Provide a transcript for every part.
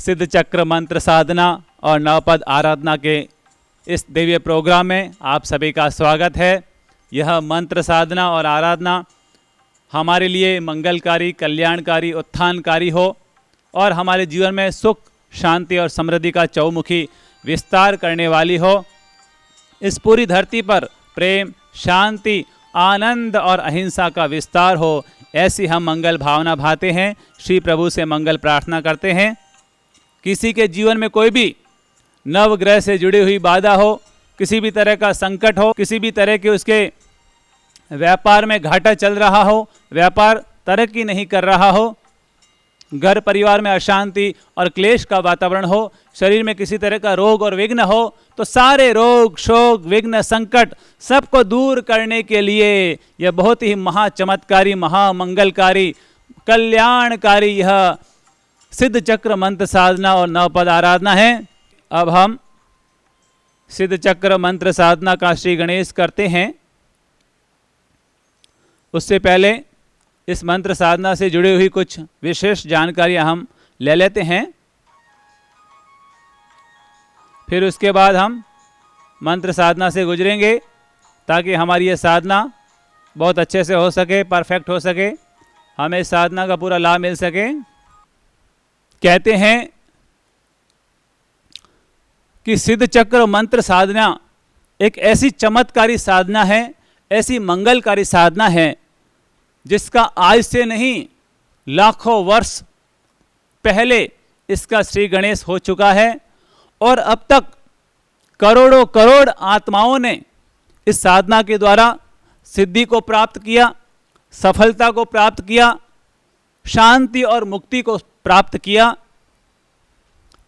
सिद्ध चक्र मंत्र साधना और नवपद आराधना के इस दिव्य प्रोग्राम में आप सभी का स्वागत है। यह मंत्र साधना और आराधना हमारे लिए मंगलकारी, कल्याणकारी, उत्थानकारी हो और हमारे जीवन में सुख, शांति और समृद्धि का चौमुखी विस्तार करने वाली हो। इस पूरी धरती पर प्रेम, शांति, आनंद और अहिंसा का विस्तार हो, ऐसी हम मंगल भावना भाते हैं। श्री प्रभु से मंगल प्रार्थना करते हैं। किसी के जीवन में कोई भी नवग्रह से जुड़ी हुई बाधा हो, किसी भी तरह का संकट हो, किसी भी तरह के उसके व्यापार में घाटा चल रहा हो, व्यापार तरक्की नहीं कर रहा हो, घर परिवार में अशांति और क्लेश का वातावरण हो, शरीर में किसी तरह का रोग और विघ्न हो, तो सारे रोग, शोक, विघ्न, संकट सबको दूर करने के लिए यह बहुत ही महाचमत्कारी, महामंगलकारी, कल्याणकारी यह सिद्ध चक्र मंत्र साधना और नवपद आराधना है। अब हम सिद्ध चक्र मंत्र साधना का श्री गणेश करते हैं। उससे पहले इस मंत्र साधना से जुड़ी हुई कुछ विशेष जानकारियां हम ले लेते हैं, फिर उसके बाद हम मंत्र साधना से गुजरेंगे ताकि हमारी ये साधना बहुत अच्छे से हो सके, परफेक्ट हो सके, हमें इस साधना का पूरा लाभ मिल सके। कहते हैं कि सिद्ध चक्र मंत्र साधना एक ऐसी चमत्कारी साधना है, ऐसी मंगलकारी साधना है जिसका आज से नहीं लाखों वर्ष पहले इसका श्री गणेश हो चुका है और अब तक करोड़ों करोड़ आत्माओं ने इस साधना के द्वारा सिद्धि को प्राप्त किया, सफलता को प्राप्त किया, शांति और मुक्ति को प्राप्त किया।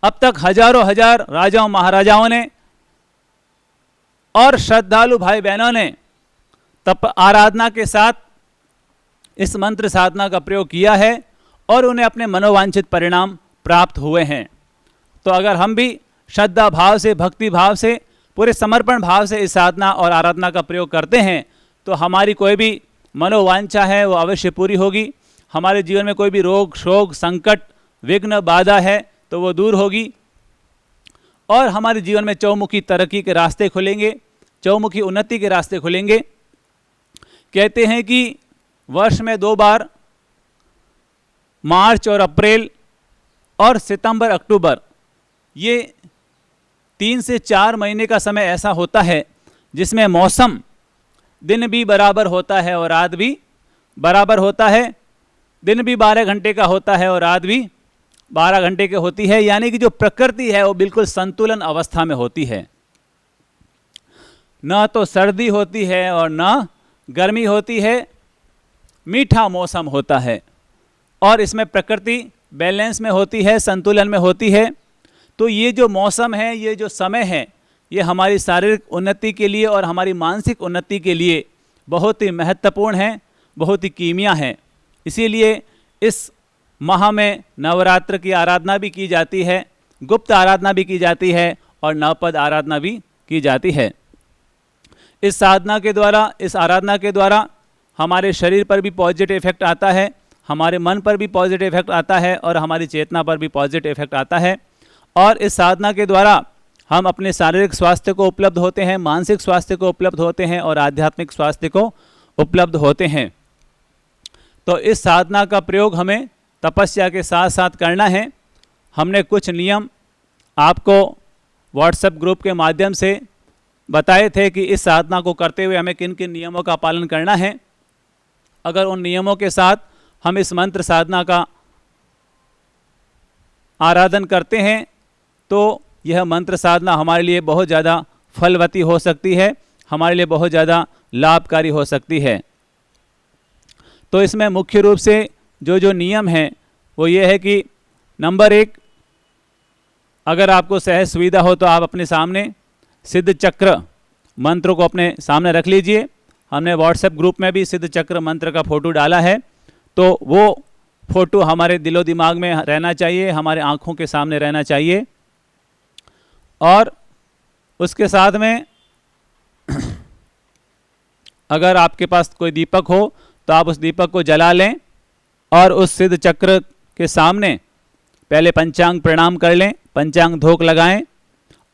अब तक हजारों हजार राजाओं, महाराजाओं ने और श्रद्धालु भाई बहनों ने तप आराधना के साथ इस मंत्र साधना का प्रयोग किया है और उन्हें अपने मनोवांछित परिणाम प्राप्त हुए हैं। तो अगर हम भी श्रद्धा भाव से, भक्ति भाव से, पूरे समर्पण भाव से इस साधना और आराधना का प्रयोग करते हैं तो हमारी कोई भी मनोवांछा है वो अवश्य पूरी होगी। हमारे जीवन में कोई भी रोग, शोक, संकट, विघ्न, बाधा है तो वो दूर होगी और हमारे जीवन में चौमुखी तरक्की के रास्ते खुलेंगे, चौमुखी उन्नति के रास्ते खुलेंगे। कहते हैं कि वर्ष में 2 बार, मार्च और अप्रैल और सितंबर, अक्टूबर, ये 3 से 4 महीने का समय ऐसा होता है जिसमें मौसम दिन भी बराबर होता है और रात भी बराबर होता है। दिन भी 12 घंटे का होता है और रात भी 12 घंटे की होती है, यानी कि जो प्रकृति है वो बिल्कुल संतुलन अवस्था में होती है। न तो सर्दी होती है और न गर्मी होती है, मीठा मौसम होता है और इसमें प्रकृति बैलेंस में होती है, संतुलन में होती है। तो ये जो मौसम है, ये जो समय है, ये हमारी शारीरिक उन्नति के लिए और हमारी मानसिक उन्नति के लिए बहुत ही महत्वपूर्ण है, बहुत ही कीमिया है। इसीलिए इस माह में नवरात्र की आराधना भी की जाती है, गुप्त आराधना भी की जाती है और नवपद आराधना भी की जाती है। इस साधना के द्वारा, इस आराधना के द्वारा हमारे शरीर पर भी पॉजिटिव इफेक्ट आता है, हमारे मन पर भी पॉजिटिव इफेक्ट आता है और हमारी चेतना पर भी पॉजिटिव इफेक्ट आता है। और इस साधना के द्वारा हम अपने शारीरिक स्वास्थ्य को उपलब्ध होते हैं, मानसिक स्वास्थ्य को उपलब्ध होते हैं और आध्यात्मिक स्वास्थ्य को उपलब्ध होते हैं। तो इस साधना का प्रयोग हमें तपस्या के साथ साथ करना है। हमने कुछ नियम आपको व्हाट्सएप ग्रुप के माध्यम से बताए थे कि इस साधना को करते हुए हमें किन किन नियमों का पालन करना है। अगर उन नियमों के साथ हम इस मंत्र साधना का आराधन करते हैं तो यह मंत्र साधना हमारे लिए बहुत ज़्यादा फलवती हो सकती है, हमारे लिए बहुत ज़्यादा लाभकारी हो सकती है। तो इसमें मुख्य रूप से जो नियम हैं वो ये है कि नंबर 1, अगर आपको सहज सुविधा हो तो आप अपने सामने सिद्ध चक्र मंत्र को अपने सामने रख लीजिए। हमने व्हाट्सएप ग्रुप में भी सिद्ध चक्र मंत्र का फ़ोटो डाला है, तो वो फ़ोटो हमारे दिलो दिमाग में रहना चाहिए, हमारे आँखों के सामने रहना चाहिए। और उसके साथ में अगर आपके पास कोई दीपक हो तो आप उस दीपक को जला लें और उस सिद्ध चक्र के सामने पहले पंचांग प्रणाम कर लें, पंचांग धोक लगाएं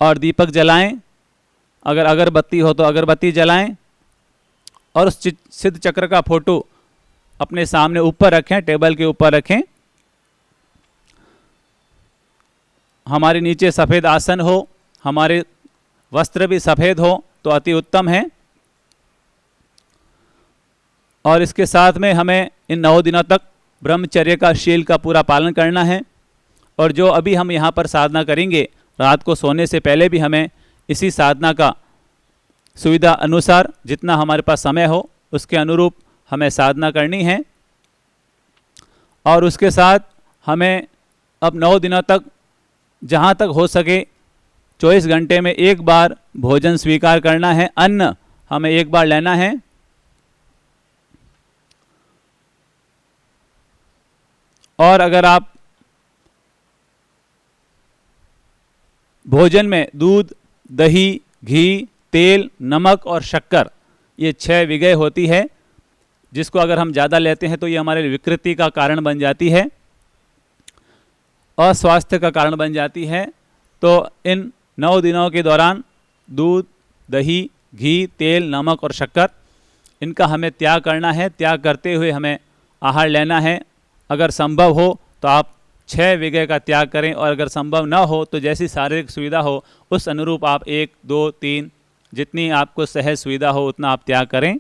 और दीपक जलाएं। अगर अगरबत्ती हो तो अगरबत्ती जलाएं और उस सिद्ध चक्र का फोटो अपने सामने ऊपर रखें, टेबल के ऊपर रखें। हमारे नीचे सफ़ेद आसन हो, हमारे वस्त्र भी सफ़ेद हो तो अति उत्तम है। और इसके साथ में हमें इन 9 दिनों तक ब्रह्मचर्य का शील का पूरा पालन करना है। और जो अभी हम यहाँ पर साधना करेंगे, रात को सोने से पहले भी हमें इसी साधना का सुविधा अनुसार जितना हमारे पास समय हो उसके अनुरूप हमें साधना करनी है। और उसके साथ हमें अब 9 दिनों तक जहाँ तक हो सके 24 घंटे में एक बार भोजन स्वीकार करना है, अन्न हमें एक बार लेना है। और अगर आप भोजन में दूध, दही, घी, तेल, नमक और शक्कर, ये 6 विगय होती है, जिसको अगर हम ज़्यादा लेते हैं तो ये हमारे विकृति का कारण बन जाती है, अस्वास्थ्य का कारण बन जाती है। तो इन 9 दिनों के दौरान दूध, दही, घी, तेल, नमक और शक्कर, इनका हमें त्याग करना है। त्याग करते हुए हमें आहार लेना है। अगर संभव हो तो आप 6 विगय का त्याग करें, और अगर संभव ना हो तो जैसी शारीरिक सुविधा हो उस अनुरूप आप 1, 2, 3 जितनी आपको सहज सुविधा हो उतना आप त्याग करें।